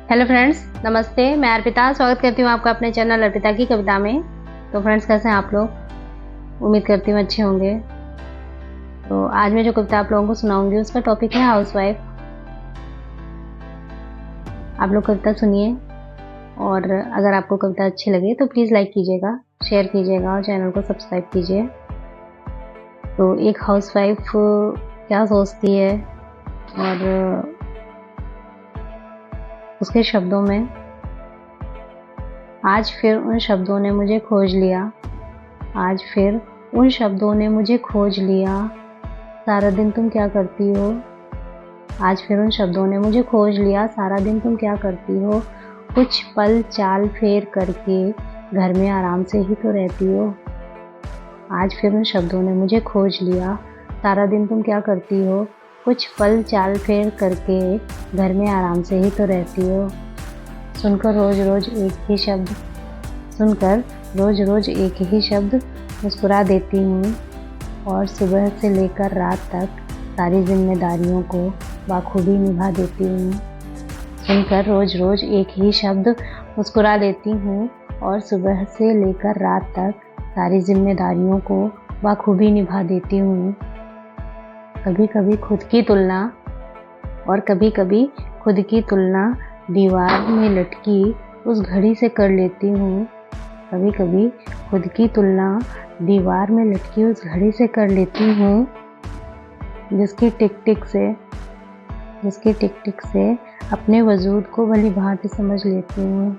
Hello friends, नमस्ते। मैं अर्पिता स्वागत करती हूँ आपका अपने चैनल अर्पिता की कविता में। तो फ्रेंड्स, कैसे हैं आप लोग? उम्मीद करती हूँ अच्छे होंगे। तो आज मैं जो कविता आप लोगों को सुनाऊंगी उसका टॉपिक है हाउसवाइफ। आप लोग कविता सुनिए, और अगर आपको कविता अच्छी लगे तो प्लीज़ लाइक कीजिएगा, शेयर कीजिएगा और चैनल को सब्सक्राइब कीजिए। तो एक हाउसवाइफ क्या सोचती है, और उसके शब्दों में, आज फिर उन शब्दों ने मुझे खोज लिया, आज फिर उन शब्दों ने मुझे खोज लिया, सारा दिन तुम क्या करती हो। आज फिर उन शब्दों ने मुझे खोज लिया, सारा दिन तुम क्या करती हो। कुछ पल चाल फेर करके घर में आराम से ही तो रहती हो। आज फिर उन शब्दों ने मुझे खोज लिया, सारा दिन तुम क्या करती हो। कुछ पल चाल फेर करके घर में आराम से ही तो रहती हो। सुनकर रोज रोज एक ही शब्द मुस्कुरा देती हूँ, और सुबह से लेकर रात तक सारी जिम्मेदारियों को बाखूबी निभा देती हूँ। सुनकर रोज एक ही शब्द मुस्कुरा देती हूँ, और सुबह से लेकर रात तक सारी जिम्मेदारियों को बाखूबी निभा देती हूँ। कभी कभी खुद की तुलना दीवार में लटकी उस घड़ी से कर लेती हूँ। कभी कभी खुद की तुलना दीवार में लटकी उस घड़ी से कर लेती हूँ, जिसकी टिक टिक से अपने वजूद को भली भांति समझ लेती हूँ।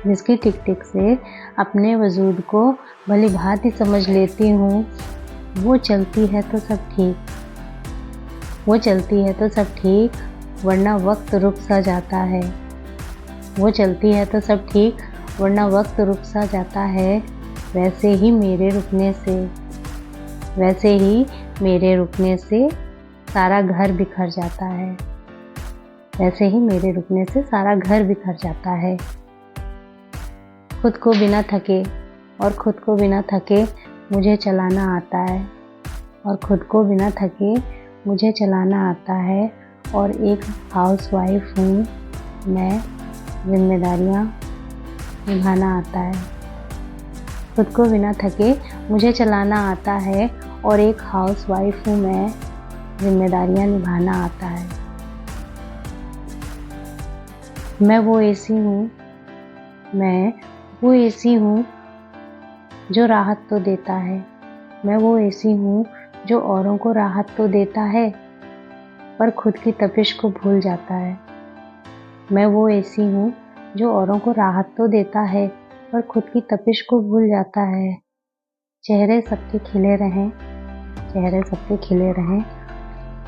जिसकी टिक टिक से अपने वजूद को भली भांति समझ लेती हूँ। वो चलती है तो सब ठीक, वरना वक्त रुक सा जाता है। वो चलती है तो सब ठीक, वरना वक्त रुक सा जाता है। वैसे ही मेरे रुकने से सारा घर बिखर जाता है। वैसे ही मेरे रुकने से सारा घर बिखर जाता है। खुद को बिना थके मुझे चलाना आता है, और खुद को बिना थके मुझे चलाना आता है। और एक हाउसवाइफ हूँ मैं, जिम्मेदारियाँ निभाना आता है। खुद को बिना थके मुझे चलाना आता है, और एक हाउसवाइफ हूँ मैं, जिम्मेदारियाँ निभाना आता है। मैं वो एसी हूँ जो राहत तो देता है। मैं वो एसी हूँ जो औरों को राहत तो देता है, पर खुद की तपिश को भूल जाता है। मैं वो एसी हूँ जो औरों को राहत तो देता है, पर खुद की तपिश को भूल जाता है। चेहरे सबके खिले रहें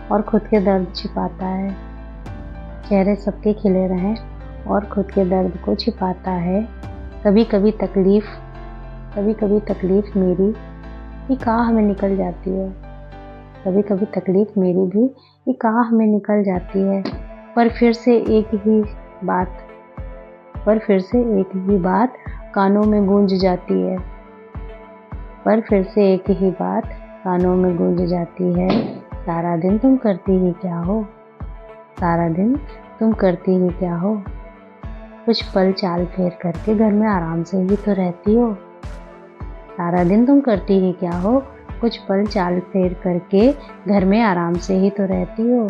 और खुद के दर्द छिपाता है। चेहरे सबके खिले रहें और खुद के दर्द को छिपाता है। कभी कभी तकलीफ मेरी भी काह में निकल जाती है। कभी कभी तकलीफ मेरी भी काह में निकल जाती है, पर फिर से एक ही बात कानों में गूंज जाती है। सारा दिन तुम करती ही क्या हो। सारा दिन तुम करती ही क्या हो। कुछ पल चाल फेर करके घर में आराम से ही तो रहती हो। सारा दिन तुम करती ही क्या हो। कुछ पल चाल फेर करके घर में आराम से ही तो रहती हो।